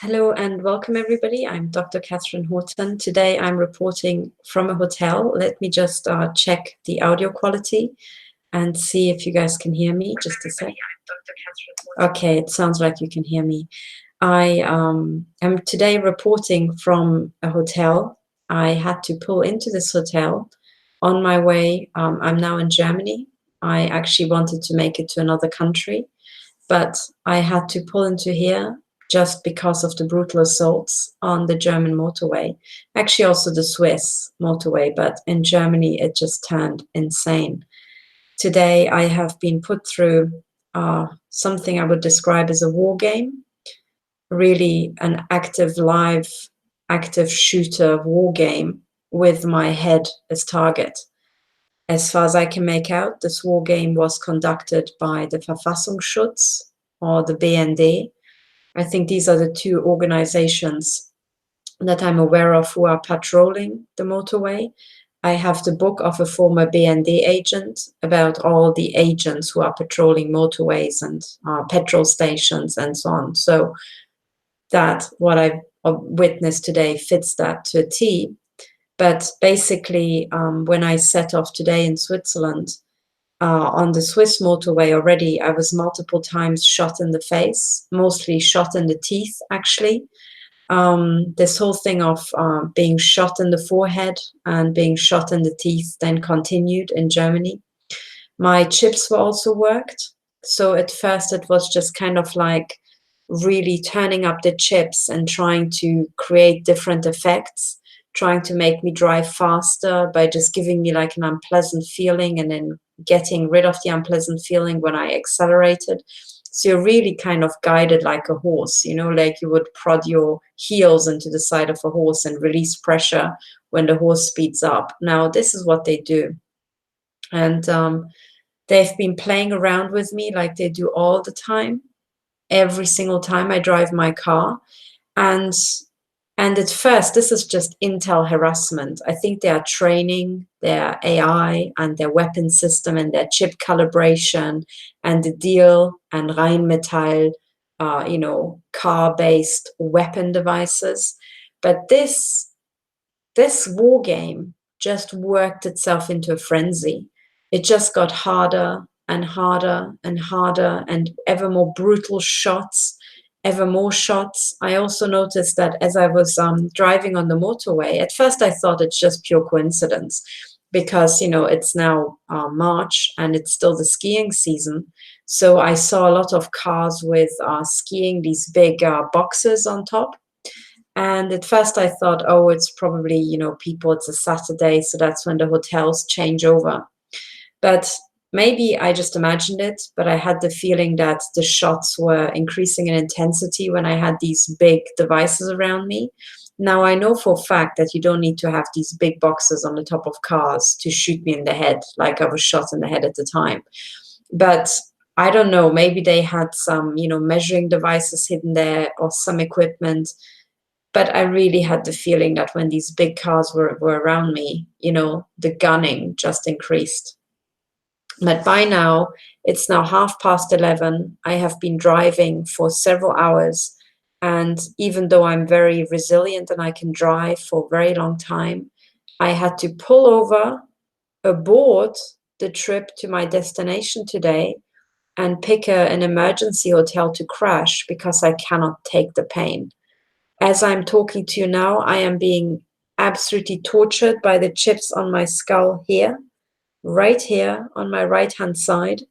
Hello and welcome everybody. I'm Dr. Katherine Horton. Today I'm reporting from a hotel. Let me just check the audio quality and see if you guys can hear me. Just a sec. Okay, it sounds like you can hear me. I am today reporting from a hotel. I had to pull into this hotel on my way. I'm now in Germany. I actually wanted to make it to another country, but I had to pull into here just because of the brutal assaults on the German motorway. Actually, also the Swiss motorway, but in Germany, it just turned insane. Today, I have been put through something I would describe as a war game, really an active, live, active shooter war game with my head as target. As far as I can make out, this war game was conducted by the Verfassungsschutz or the BND. I think these are the two organizations that I'm aware of who are patrolling the motorway. I have the book of a former BND agent about all the agents who are patrolling motorways and petrol stations and so on. So that what I've witnessed today fits that to a T. But basically, when I set off today in Switzerland, on the Swiss motorway already, I was multiple times shot in the face, mostly shot in the teeth, actually. This whole thing of being shot in the forehead and being shot in the teeth then continued in Germany. My chips were also worked. So at first it was just kind of like really turning up the chips and trying to create different effects, trying to make me drive faster by just giving me like an unpleasant feeling and then getting rid of the unpleasant feeling when I accelerated. So you're really kind of guided like a horse, you know, like you would prod your heels into the side of a horse and release pressure when the horse speeds up. Now, this is what they do. And they've been playing around with me like they do all the time, every single time I drive my car. And at first, this is just intel harassment. I think they are training their AI and their weapon system and their chip calibration and the deal and Rheinmetall, car-based weapon devices. But this war game just worked itself into a frenzy. It just got harder and harder and harder and ever more brutal shots, ever more shots. I also noticed that as I was driving on the motorway, at first I thought it's just pure coincidence because, you know, it's now March and it's still the skiing season. So I saw a lot of cars with skiing, these big boxes on top. And at first I thought, oh, it's probably, you know, people, it's a Saturday, so that's when the hotels change over. But maybe I just imagined it, but I had the feeling that the shots were increasing in intensity when I had these big devices around me. Now, I know for a fact that you don't need to have these big boxes on the top of cars to shoot me in the head, like I was shot in the head at the time. But I don't know, maybe they had some, you know, measuring devices hidden there or some equipment. But I really had the feeling that when these big cars were around me, you know, the gunning just increased. But by now, it's now 11:30. I have been driving for several hours. And even though I'm very resilient and I can drive for a very long time, I had to pull over, abort the trip to my destination today, and pick an emergency hotel to crash because I cannot take the pain. As I'm talking to you now, I am being absolutely tortured by the chips on my skull here, right here on my right-hand side.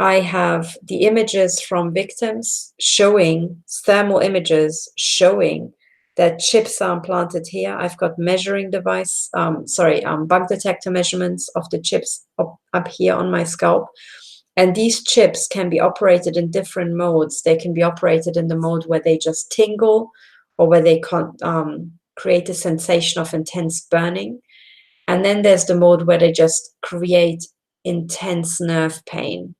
I have the images from victims showing, thermal images showing that chips are implanted here. I've got measuring device, bug detector measurements of the chips up here on my scalp. And these chips can be operated in different modes. They can be operated in the mode where they just tingle, or where they create a sensation of intense burning. And then there's the mode where they just create intense nerve pain.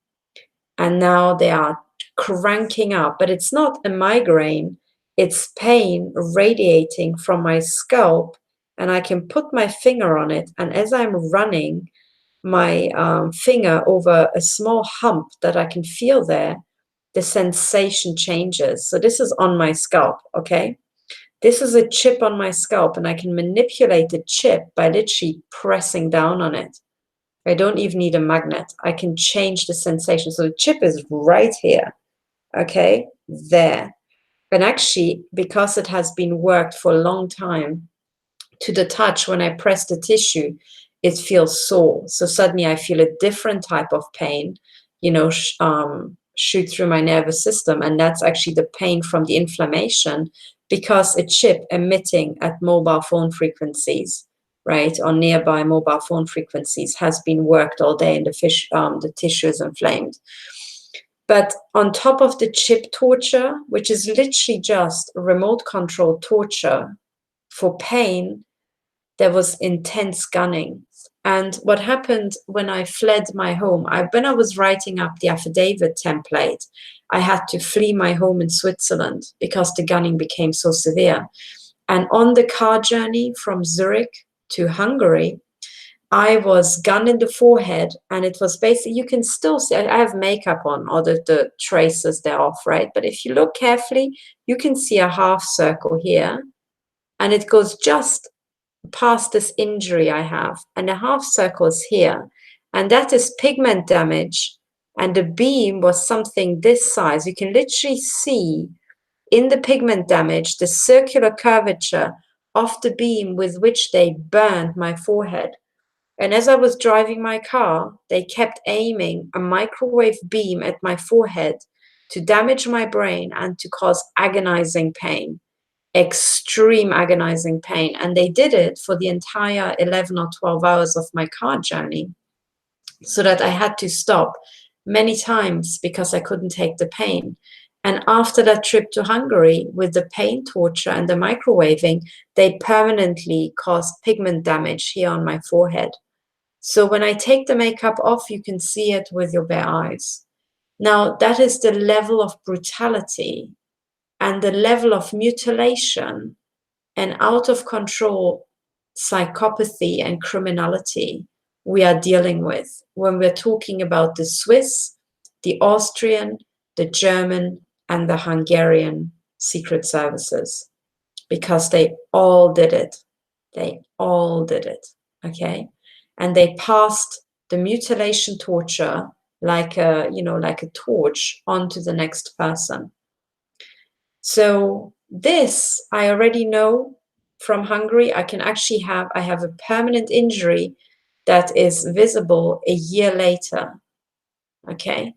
And now they are cranking up, but it's not a migraine, it's pain radiating from my scalp, and I can put my finger on it. And as I'm running my finger over a small hump that I can feel there, the sensation changes. So this is on my scalp, okay? This is a chip on my scalp, and I can manipulate the chip by literally pressing down on it. I don't even need a magnet. I can change the sensation. So the chip is right here, okay? There. And actually, because it has been worked for a long time, to the touch, when I press the tissue, it feels sore. So suddenly I feel a different type of pain, you know, shoot through my nervous system. And that's actually the pain from the inflammation, because a chip emitting at mobile phone frequencies, right, or nearby mobile phone frequencies, has been worked all day, and the tissue is inflamed. But on top of the chip torture, which is literally just remote control torture for pain, there was intense gunning. And what happened when I fled my home, when I was writing up the affidavit template, I had to flee my home in Switzerland because the gunning became so severe. And on the car journey from Zurich to Hungary, I was gunned in the forehead, and it was basically, you can still see, I have makeup on, or the traces, they're off, right? But if you look carefully, you can see a half circle here, and it goes just past this injury I have, and a half circle is here, and that is pigment damage. And the beam was something this size. You can literally see in the pigment damage the circular curvature of the beam with which they burned my forehead. And as I was driving my car, they kept aiming a microwave beam at my forehead to damage my brain and to cause agonizing pain, extreme agonizing pain. And they did it for the entire 11 or 12 hours of my car journey, so that I had to stop many times because I couldn't take the pain. And after that trip to Hungary, with the pain torture and the microwaving, they permanently caused pigment damage here on my forehead. So when I take the makeup off, you can see it with your bare eyes. Now, that is the level of brutality and the level of mutilation and out of control psychopathy and criminality we are dealing with when we're talking about the Swiss, the Austrian, the German, and the Hungarian secret services, because they all did it. They all did it, okay? And they passed the mutilation torture like a torch onto the next person. So this, I already know from Hungary. I have a permanent injury that is visible a year later, okay?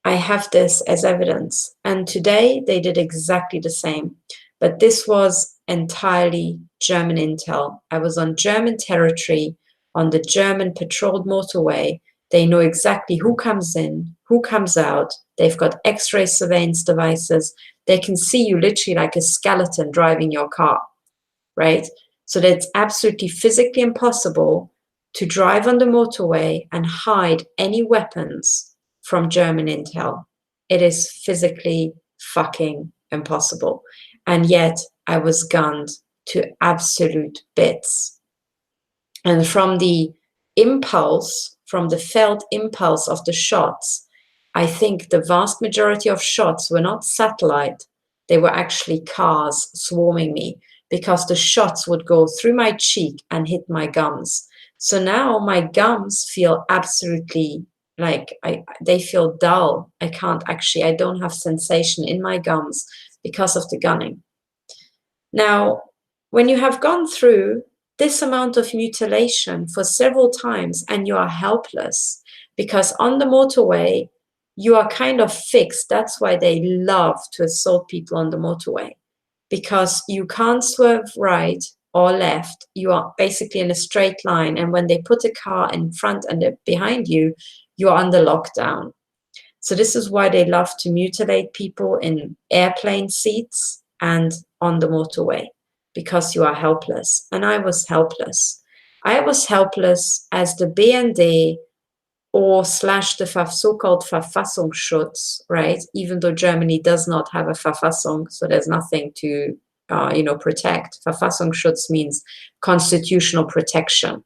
I have this as evidence. And today they did exactly the same. But this was entirely German intel. I was on German territory, on the German patrolled motorway. They know exactly who comes in, who comes out. They've got X-ray surveillance devices. They can see you literally like a skeleton driving your car, right? So that it's absolutely physically impossible to drive on the motorway and hide any weapons from German intel. It is physically fucking impossible. And yet I was gunned to absolute bits. And from the impulse, from the felt impulse of the shots, I think the vast majority of shots were not satellite. They were actually cars swarming me, because the shots would go through my cheek and hit my gums. So now my gums feel absolutely they feel dull. I don't have sensation in my gums because of the gunning. Now, when you have gone through this amount of mutilation for several times and you are helpless, because on the motorway, you are kind of fixed. That's why they love to assault people on the motorway, because you can't swerve right or left. You are basically in a straight line. And when they put a car in front and behind you, you're under lockdown. So this is why they love to mutilate people in airplane seats and on the motorway, because you are helpless. And I was helpless. I was helpless as the BND or / the so-called Verfassungsschutz, right? Even though Germany does not have a Verfassung, so there's nothing to, protect. Verfassungsschutz means constitutional protection.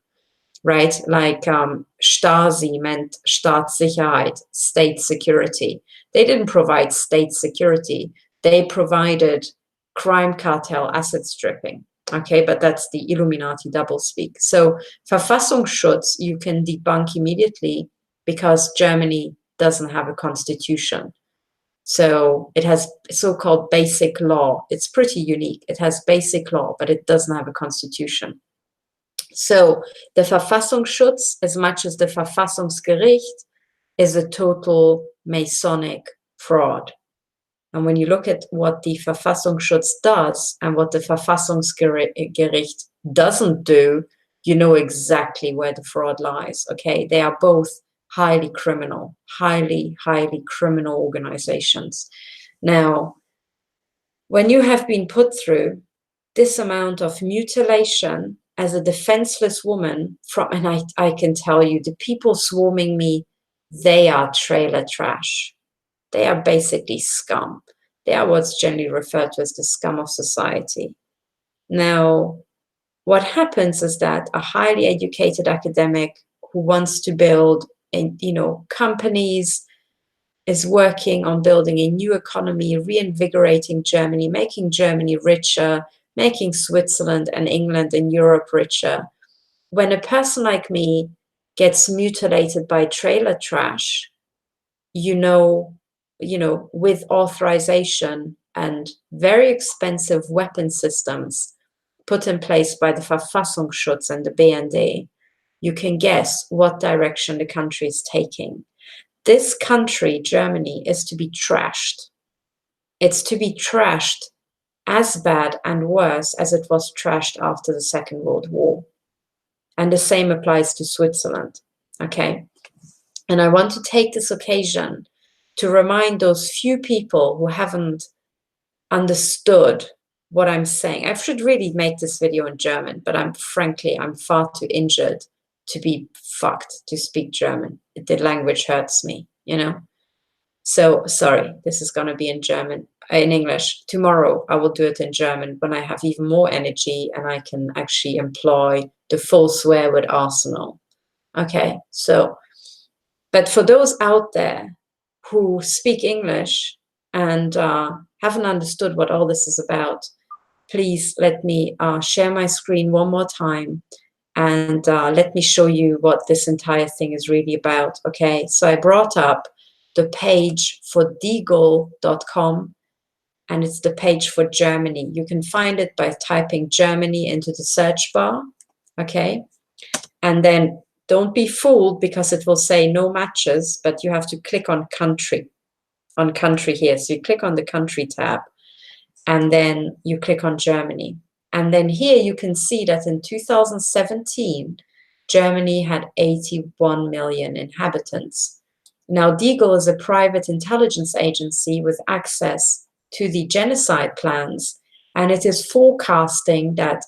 right? Like Stasi meant Staatssicherheit, state security. They didn't provide state security. They provided crime cartel asset stripping. Okay, but that's the Illuminati doublespeak. So Verfassungsschutz you can debunk immediately because Germany doesn't have a constitution. So it has so-called basic law. It's pretty unique. It has basic law, but it doesn't have a constitution. So the Verfassungsschutz, as much as the Verfassungsgericht, is a total Masonic fraud. And when you look at what the Verfassungsschutz does and what the Verfassungsgericht doesn't do, you know exactly where the fraud lies, okay? They are both highly criminal, highly criminal organizations. Now, when you have been put through this amount of mutilation as a defenseless woman and I can tell you, the people swarming me, they are trailer trash. They are basically scum. They are what's generally referred to as the scum of society. Now, what happens is that a highly educated academic who wants to build, companies, is working on building a new economy, reinvigorating Germany, making Germany richer, making Switzerland and England and Europe richer. When a person like me gets mutilated by trailer trash, with authorization and very expensive weapon systems put in place by the Verfassungsschutz and the BND, you can guess what direction the country is taking. This country, Germany, is to be trashed. It's to be trashed as bad and worse as it was trashed after the Second World War. And the same applies to Switzerland, okay? And I want to take this occasion to remind those few people who haven't understood what I'm saying. I should really make this video in German, but I'm far too injured to be fucked to speak German. The language hurts me, So sorry, this is going to be in English. Tomorrow I will do it in German when I have even more energy and I can actually employ the full swear word arsenal. Okay, but for those out there who speak English and haven't understood what all this is about, please let me share my screen one more time and let me show you what this entire thing is really about. Okay, so I brought up the page for deagle.com, and it's the page for Germany. You can find it by typing Germany into the search bar, okay? And then don't be fooled because it will say no matches, but you have to click on country here. So you click on the country tab, and then you click on Germany. And then here you can see that in 2017, Germany had 81 million inhabitants. Now, Deagle is a private intelligence agency with access to the genocide plans, and it is forecasting that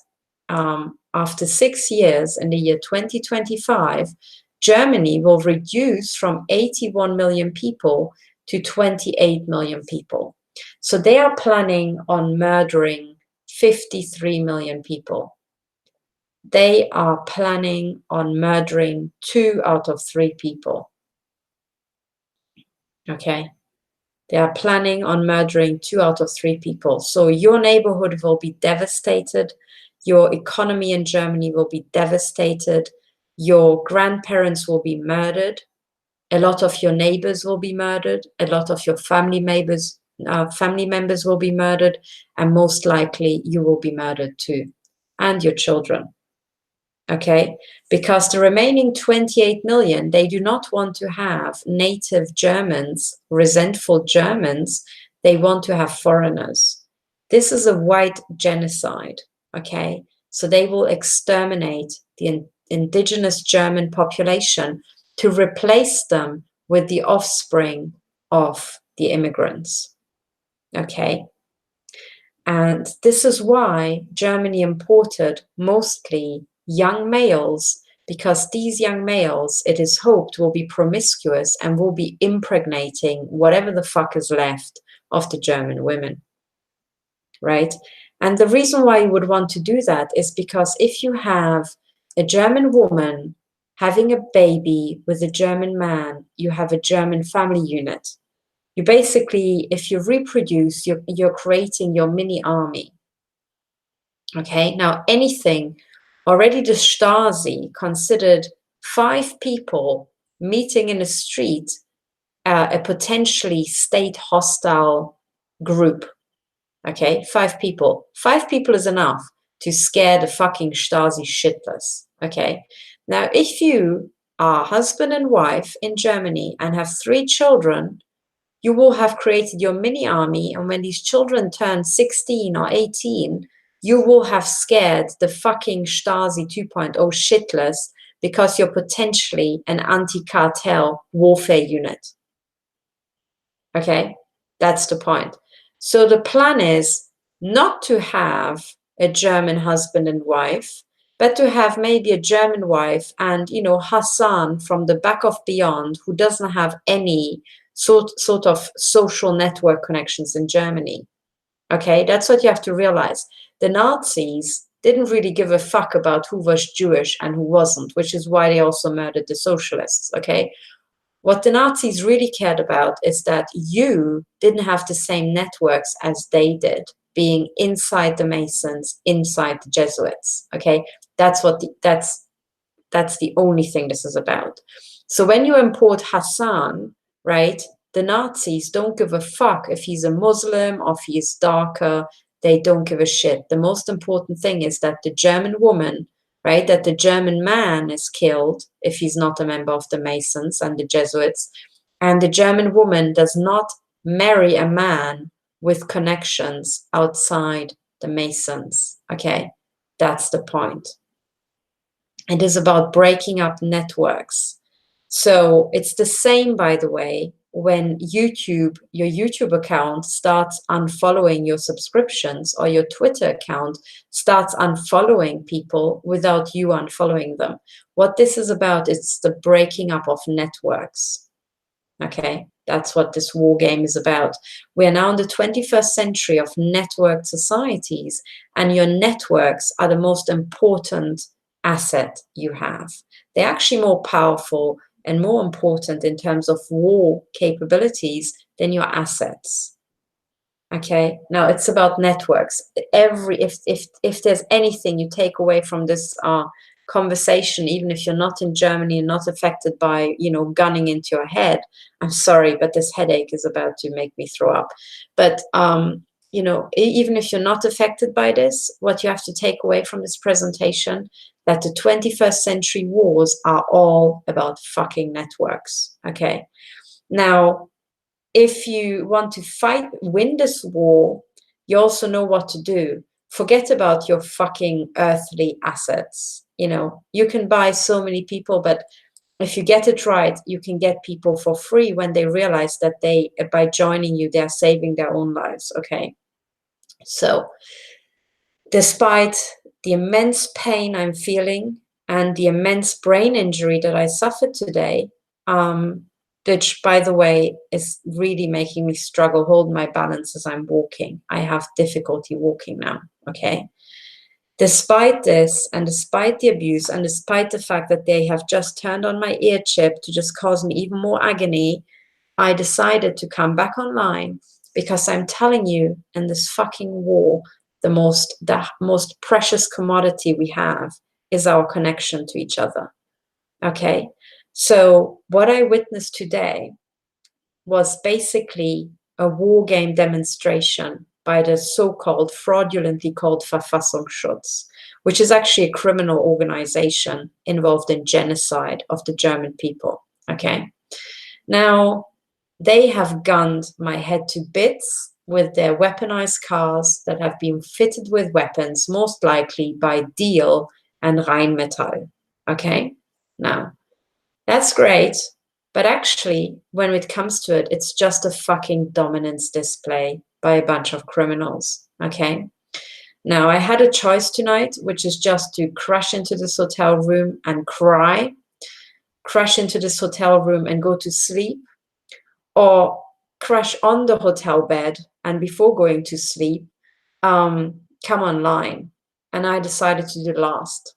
after 6 years, in the year 2025, Germany will reduce from 81 million people to 28 million people. So they are planning on murdering 53 million people. They are planning on murdering 2 out of 3 people. Okay, they are planning on murdering 2 out of 3 people. So your neighborhood will be devastated. Your economy in Germany will be devastated. Your grandparents will be murdered. A lot of your neighbors will be murdered. A lot of your family members will be murdered. And most likely you will be murdered too. And your children. Okay, because the remaining 28 million, they do not want to have native Germans, resentful Germans. They want to have foreigners. This is a white genocide, okay? So they will exterminate the indigenous German population to replace them with the offspring of the immigrants, okay? And this is why Germany imported mostly young males, because these young males, it is hoped, will be promiscuous and will be impregnating whatever the fuck is left of the German women, right? And the reason why you would want to do that is because if you have a German woman having a baby with a German man, you have a German family unit. You basically, if you reproduce, you're creating your mini army. Okay, now anything, already the Stasi considered 5 people meeting in a street a potentially state hostile group. Okay, 5 people. 5 people is enough to scare the fucking Stasi shitless. Okay, now if you are husband and wife in Germany and have 3 children, you will have created your mini army, and when these children turn 16 or 18, you will have scared the fucking Stasi 2.0 shitless because you're potentially an anti-cartel warfare unit. Okay, that's the point. So the plan is not to have a German husband and wife, but to have maybe a German wife and, you know, Hassan from the back of beyond, who doesn't have any sort of social network connections in Germany. Okay, that's what you have to realize. The Nazis didn't really give a fuck about who was Jewish and who wasn't, which is why they also murdered the socialists. Okay, what the Nazis really cared about is that you didn't have the same networks as they did, being inside the Masons, inside the Jesuits. Okay, that's what that's the only thing this is about. So when you import Hassan, right, the Nazis don't give a fuck if he's a Muslim or if he's darker. They don't give a shit. The most important thing is that the German woman, right, that the German man is killed if he's not a member of the Masons and the Jesuits, and the German woman does not marry a man with connections outside the Masons. Okay, that's the point. It is about breaking up networks. So it's the same, by the way, when your YouTube account starts unfollowing your subscriptions, or your Twitter account starts unfollowing people without you unfollowing them. What this is about is the breaking up of networks. Okay, that's what this war game is about. We are now in the 21st century of networked societies, and your networks are the most important asset you have. They're actually more powerful and more important in terms of war capabilities than your assets. Okay, now it's about networks. If there's anything you take away from this conversation, even if you're not in Germany and not affected by, you know, gunning into your head, I'm sorry, but this headache is about to make me throw up. But you know, even if you're not affected by this, what you have to take away from this presentation, that the 21st century wars are all about fucking networks. Okay, now if you want to win this war, you also know what to do. Forget about your fucking earthly assets. You know, you can buy so many people, but if you get it right, you can get people for free when they realize that by joining you, they're saving their own lives. Okay. So despite the immense pain I'm feeling and the immense brain injury that I suffered today, which, by the way, is really making me struggle, hold my balance as I'm walking. I have difficulty walking now, okay? Despite this, and despite the abuse, and despite the fact that they have just turned on my ear chip to just cause me even more agony, I decided to come back online because I'm telling you, in this fucking war, the most precious commodity we have is our connection to each other, okay? So what I witnessed today was basically a war game demonstration by the so-called fraudulently called Verfassungsschutz, which is actually a criminal organization involved in genocide of the German people. Okay. Now, they have gunned my head to bits with their weaponized cars that have been fitted with weapons, most likely by Diehl and Rheinmetall. Okay. Now, that's great. But actually, when it comes to it, it's just a fucking dominance display by a bunch of criminals, okay? Now, I had a choice tonight, which is just to crash into this hotel room and cry, crash into this hotel room and go to sleep, or crash on the hotel bed and before going to sleep, come online. And I decided to do the last.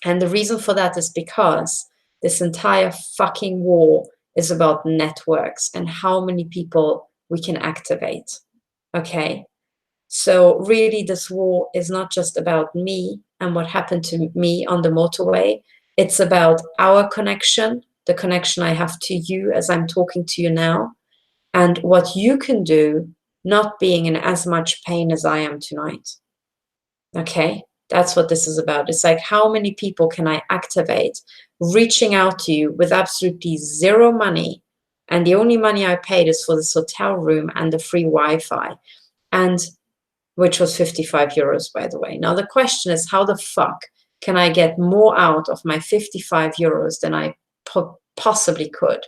And the reason for that is because this entire fucking war is about networks and how many people we can activate. Okay? So really, this war is not just about me and what happened to me on the motorway. It's about our connection, the connection I have to you as I'm talking to you now, and what you can do, not being in as much pain as I am tonight. Okay? That's what this is about. It's like, how many people can I activate reaching out to you with absolutely zero money? And the only money I paid is for this hotel room and the free Wi-Fi, and which was 55 euros, by the way. Now, the question is, how the fuck can I get more out of my 55 euros than I possibly could,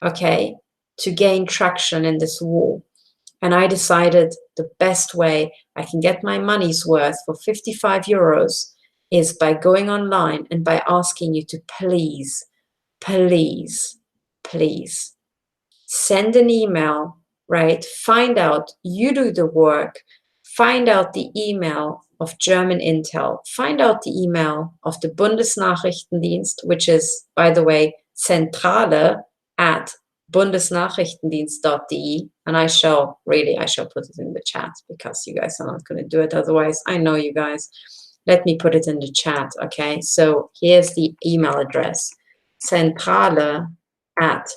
okay, to gain traction in this war? And I decided the best way I can get my money's worth for 55 euros is by going online and by asking you to please, please, please send an email, right? Find out, you do the work, find out the email of German Intel, find out the email of the Bundesnachrichtendienst, which is, by the way, Zentrale at bundesnachrichtendienst.de, and I shall put it in the chat because you guys are not going to do it otherwise. I know you guys. Let me put it in the chat, okay? So here's the email address, Zentrale at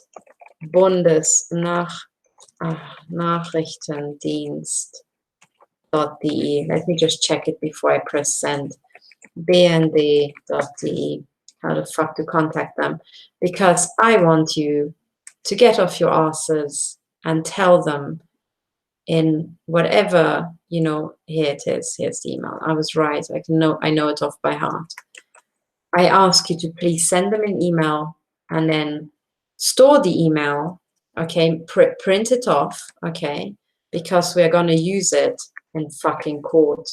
Bundesnachrichtendienst.de. Let me just check it before I press send. bnd.de. How the fuck to contact them? Because I want you to get off your asses and tell them in whatever, here it is. Here's the email. I was right. I know it off by heart. I ask you to please send them an email and then store the email, okay, print it off, okay, because we're going to use it in fucking court.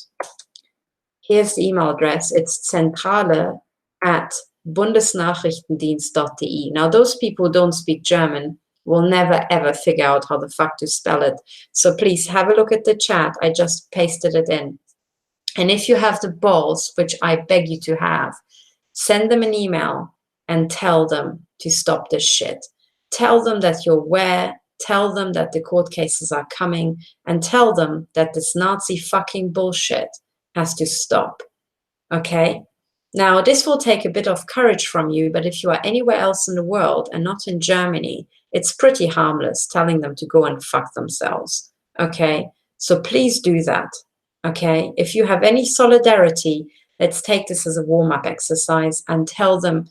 Here's the email address. It's Zentrale at Bundesnachrichtendienst.de. Now, those people who don't speak German will never, ever figure out how the fuck to spell it. So please have a look at the chat. I just pasted it in. And if you have the balls, which I beg you to have, send them an email and tell them to stop this shit. Tell them that you're aware. Tell them that the court cases are coming. And tell them that this Nazi fucking bullshit has to stop. Okay? Now, this will take a bit of courage from you, but if you are anywhere else in the world and not in Germany, it's pretty harmless telling them to go and fuck themselves. Okay? So please do that. Okay? If you have any solidarity, let's take this as a warm-up exercise and tell them,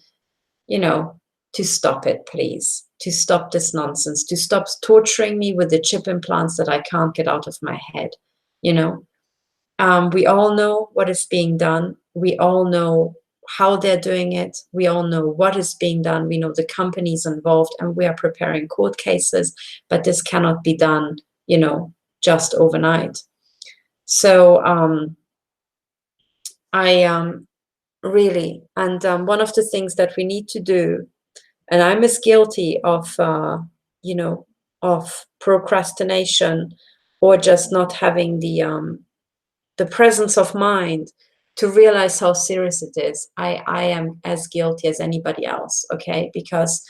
to stop it, please. To stop this nonsense. To stop torturing me with the chip implants that I can't get out of my head. We all know what is being done. We all know how they're doing it. We all know what is being done. We know the companies involved, and we are preparing court cases, but this cannot be done, just overnight. So really, and one of the things that we need to do, and I'm as guilty of, of procrastination or just not having the presence of mind to realize how serious it is. I am as guilty as anybody else, okay? Because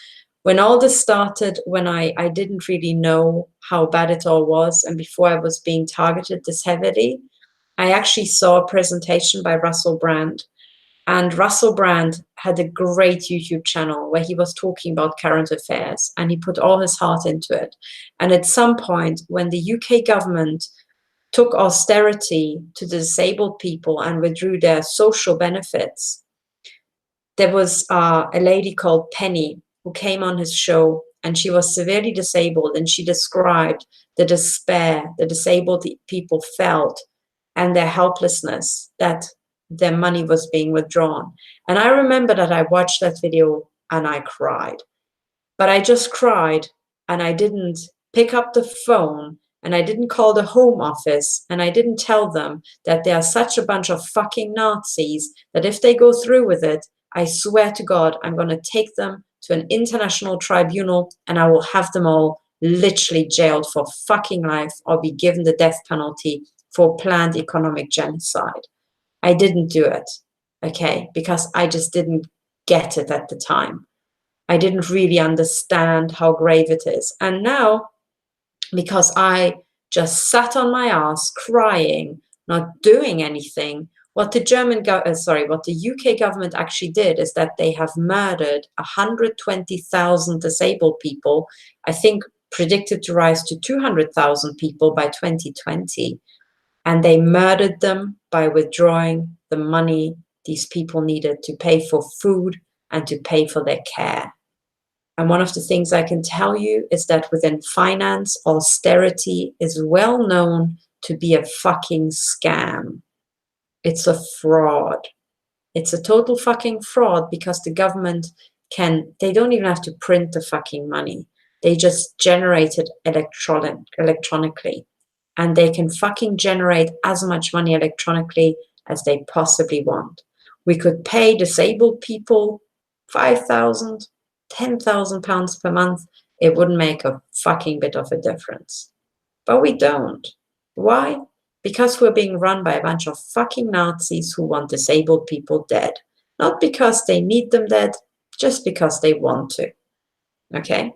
when all this started, when I didn't really know how bad it all was, and before I was being targeted this heavily, I actually saw a presentation by Russell Brand. And Russell Brand had a great YouTube channel where he was talking about current affairs, and he put all his heart into it. And at some point, when the UK government took austerity to the disabled people and withdrew their social benefits, there was a lady called Penny who came on his show, and she was severely disabled, and she described the despair the disabled people felt and their helplessness that their money was being withdrawn. And I remember that I watched that video and I cried. But I just cried, and I didn't pick up the phone, and I didn't call the Home Office, and I didn't tell them that they are such a bunch of fucking Nazis that if they go through with it, I swear to God, I'm going to take them to an international tribunal and I will have them all literally jailed for fucking life or be given the death penalty for planned economic genocide. I didn't do it. okay? Because I just didn't get it at the time. I didn't really understand how grave it is. And now, because I just sat on my ass crying, not doing anything, what the what the UK government actually did is that they have murdered 120,000 disabled people, I think predicted to rise to 200,000 people by 2020. And they murdered them by withdrawing the money these people needed to pay for food and to pay for their care. And one of the things I can tell you is that within finance, austerity is well known to be a fucking scam. It's a fraud. It's a total fucking fraud because the government they don't even have to print the fucking money. They just generate it electronically. And they can fucking generate as much money electronically as they possibly want. We could pay disabled people 5,000, 10,000 pounds per month. It wouldn't make a fucking bit of a difference. But we don't. Why? Because we're being run by a bunch of fucking Nazis who want disabled people dead. Not because they need them dead, just because they want to. Okay?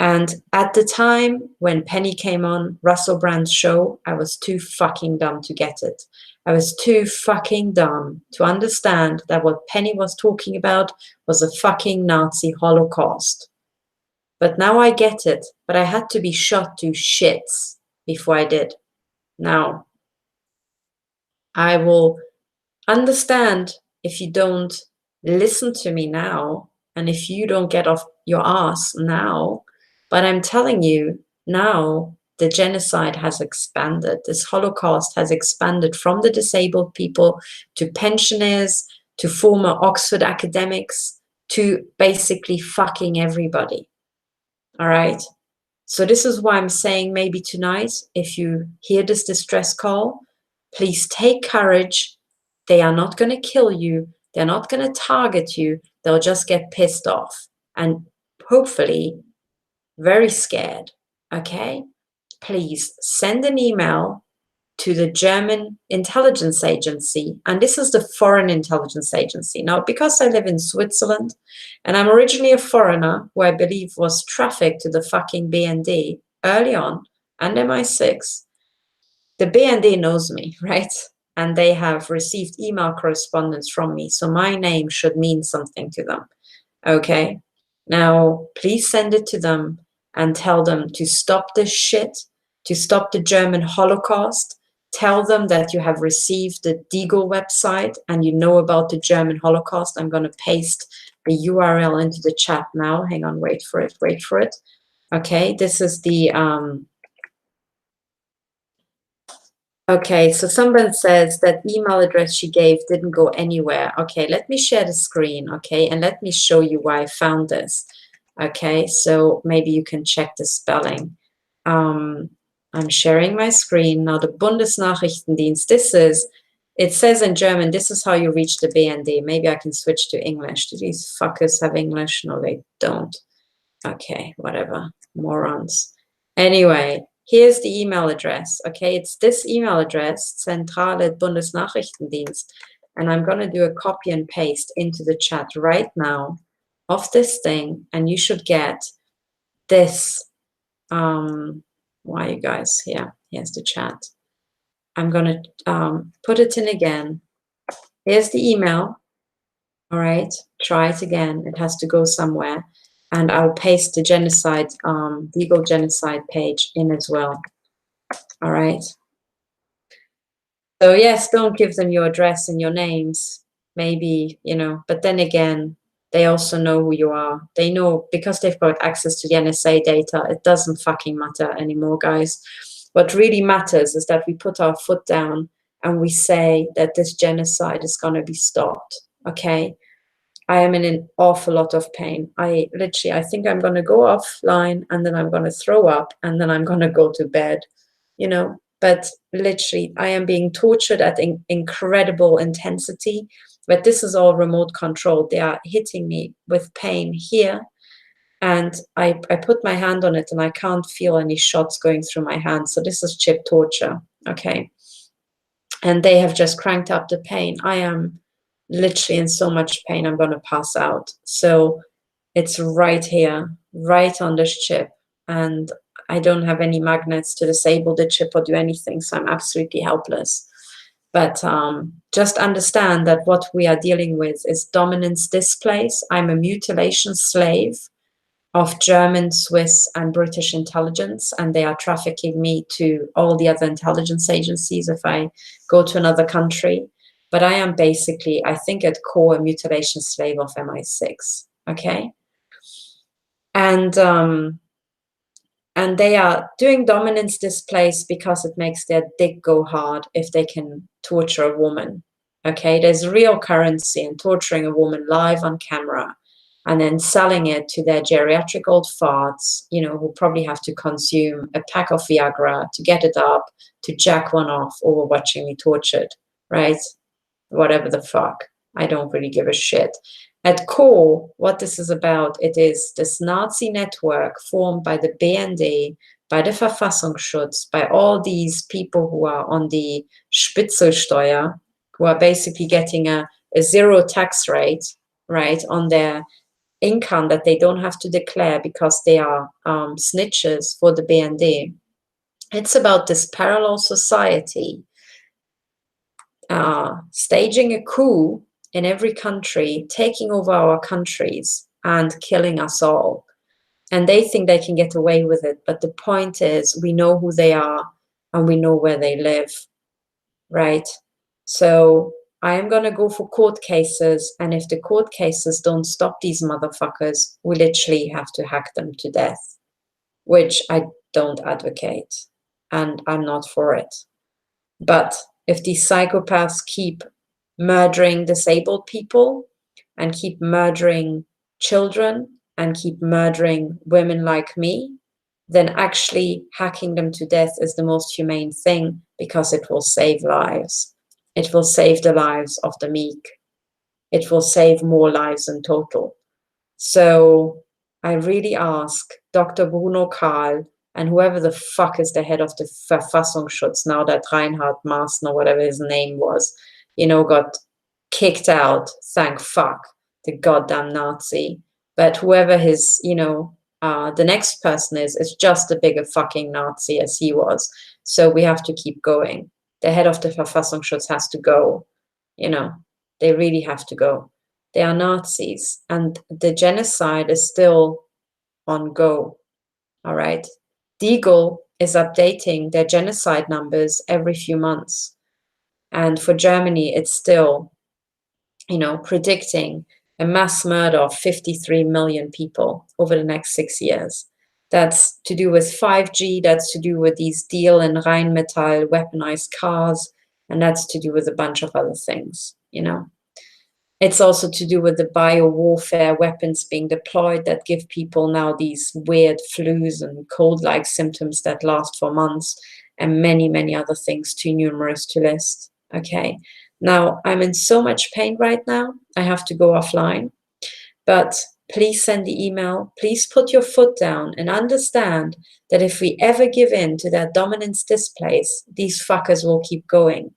And at the time when Penny came on Russell Brand's show, I was too fucking dumb to get it. I was too fucking dumb to understand that what Penny was talking about was a fucking Nazi Holocaust. But now I get it, but I had to be shot to shits before I did. Now, I will understand if you don't listen to me now, and if you don't get off your ass now, but I'm telling you now, the genocide has expanded. This Holocaust has expanded from the disabled people to pensioners, to former Oxford academics, to basically fucking everybody. All right? So this is why I'm saying maybe tonight, if you hear this distress call, please take courage. They are not going to kill you. They're not going to target you. They'll just get pissed off and hopefully very scared. Okay? Please send an email to the German intelligence agency. And this is the foreign intelligence agency. Now, because I live in Switzerland and I'm originally a foreigner who I believe was trafficked to the fucking BND early on and MI6, the BND knows me, right? And they have received email correspondence from me. So my name should mean something to them. Okay? Now, please send it to them and tell them to stop this shit, to stop the German Holocaust. Tell them that you have received the Deagle website and you know about the German Holocaust. I'm going to paste the URL into the chat now. Hang on, wait for it. Okay, this is the... Okay, so someone says that email address she gave didn't go anywhere. Okay, let me share the screen, okay, and let me show you why I found this. Okay, so maybe you can check the spelling. I'm sharing my screen. Now, the Bundesnachrichtendienst, it says in German, this is how you reach the BND. Maybe I can switch to English. Do these fuckers have English? No, they don't. Okay, whatever. Morons. Anyway, here's the email address. Okay, it's this email address, Zentrale Bundesnachrichtendienst. And I'm going to do a copy and paste into the chat right now of this thing. And you should get this. Why are you guys here? Here's the chat. I'm going to put it in again. Here's the email. All right, try it again. It has to go somewhere. And I'll paste the genocide, legal genocide page in as well. All right. So yes, don't give them your address and your names. Maybe, you know, but then again, they also know who you are. They know because they've got access to the NSA data. It doesn't fucking matter anymore, guys. What really matters is that we put our foot down and we say that this genocide is going to be stopped. Okay. I am in an awful lot of pain. I think I'm going to go offline and then I'm going to throw up and then I'm going to go to bed, you know, but literally I am being tortured at incredible intensity, but this is all remote controlled. They are hitting me with pain here. And I put my hand on it and I can't feel any shots going through my hand. So this is chip torture. Okay. and they have just cranked up the pain. I am literally in so much pain, I'm going to pass out. So it's right here, right on this chip. And I don't have any magnets to disable the chip or do anything. So I'm absolutely helpless. But just understand that what we are dealing with is dominance displays. I'm a mutilation slave of German, Swiss, and British intelligence, and they are trafficking me to all the other intelligence agencies if I go to another country. But I am basically, I think at core, a mutilation slave of MI6, okay? And they are doing dominance displays because it makes their dick go hard if they can torture a woman, okay? There's real currency in torturing a woman live on camera and then selling it to their geriatric old farts, you know, who probably have to consume a pack of Viagra to get it up, to jack one off over watching me tortured, right? Whatever the fuck. I don't really give a shit. At core, what this is about, it is this Nazi network formed by the BND, by the Verfassungsschutz, by all these people who are on the Spitzelsteuer, who are basically getting a zero tax rate, right, on their income that they don't have to declare because they are snitches for the BND. It's about this parallel society staging a coup in every country, taking over our countries and killing us all. And they think they can get away with it. But the point is, we know who they are and we know where they live, right? So I am going to go for court cases. And if the court cases don't stop these motherfuckers, we literally have to hack them to death, which I don't advocate. And I'm not for it. But if these psychopaths keep murdering disabled people and keep murdering children and keep murdering women like me, then actually hacking them to death is the most humane thing because it will save lives. It will save the lives of the meek. It will save more lives in total. So I really ask Dr. Bruno Kahl and whoever the fuck is the head of the Verfassungsschutz now that Reinhard Maaßen or whatever his name was, you know, got kicked out, thank fuck, the goddamn Nazi. But whoever his, you know, the next person is just a bigger fucking Nazi as he was. So we have to keep going. The head of the Verfassungsschutz has to go, you know, they really have to go. They are Nazis and the genocide is still on go, all right? Deagle is updating their genocide numbers every few months. And for Germany, it's still, you know, predicting a mass murder of 53 million people over the next 6 years. That's to do with 5G, that's to do with these Deal and Rheinmetall weaponized cars, and that's to do with a bunch of other things, you know. It's also to do with the bio-warfare weapons being deployed that give people now these weird flus and cold-like symptoms that last for months, and many, many other things too numerous to list. Okay. Now, I'm in so much pain right now, I have to go offline. But please send the email. Please put your foot down and understand that if we ever give in to their dominance displays, these fuckers will keep going.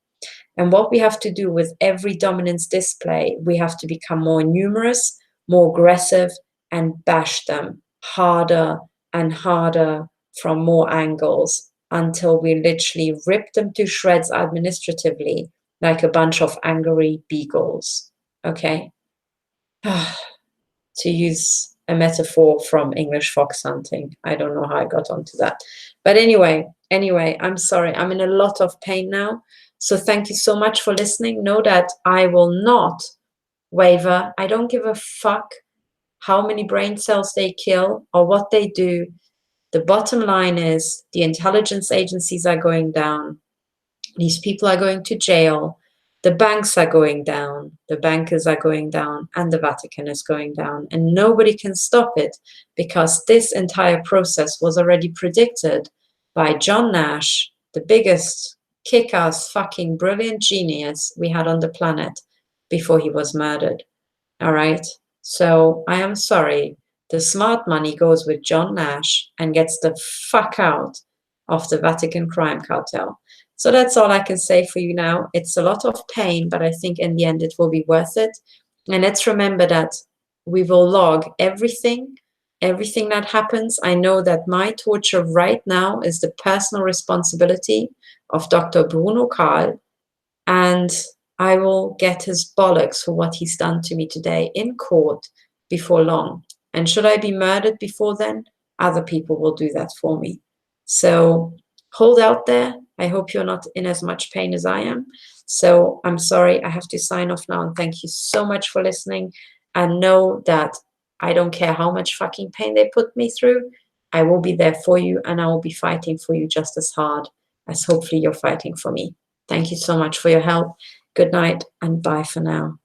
And what we have to do with every dominance display, we have to become more numerous, more aggressive, and bash them harder and harder from more angles until we literally rip them to shreds administratively like a bunch of angry beagles. Okay? To use a metaphor from English fox hunting. I don't know how I got onto that. But anyway, I'm sorry. I'm in a lot of pain now. So thank you so much for listening. Know that I will not waver. I don't give a fuck how many brain cells they kill or what they do. The bottom line is the intelligence agencies are going down. These people are going to jail. The banks are going down. The bankers are going down. And the Vatican is going down. And nobody can stop it because this entire process was already predicted by John Nash, the biggest kick-ass fucking brilliant genius we had on the planet before he was murdered. All right? So I am sorry. The smart money goes with John Nash and gets the fuck out of the Vatican crime cartel. So that's all I can say for you now. It's a lot of pain, but I think in the end it will be worth it. And let's remember that we will log everything that happens. I know that my torture right now is the personal responsibility of Dr. Bruno Kahl, and I will get his bollocks for what he's done to me today in court before long. And should I be murdered before then, other people will do that for me. So hold out there. I hope you're not in as much pain as I am. So I'm sorry, I have to sign off now, and thank you so much for listening. And know that I don't care how much fucking pain they put me through, I will be there for you, and I will be fighting for you just as hard as hopefully you're fighting for me. Thank you so much for your help. Good night and bye for now.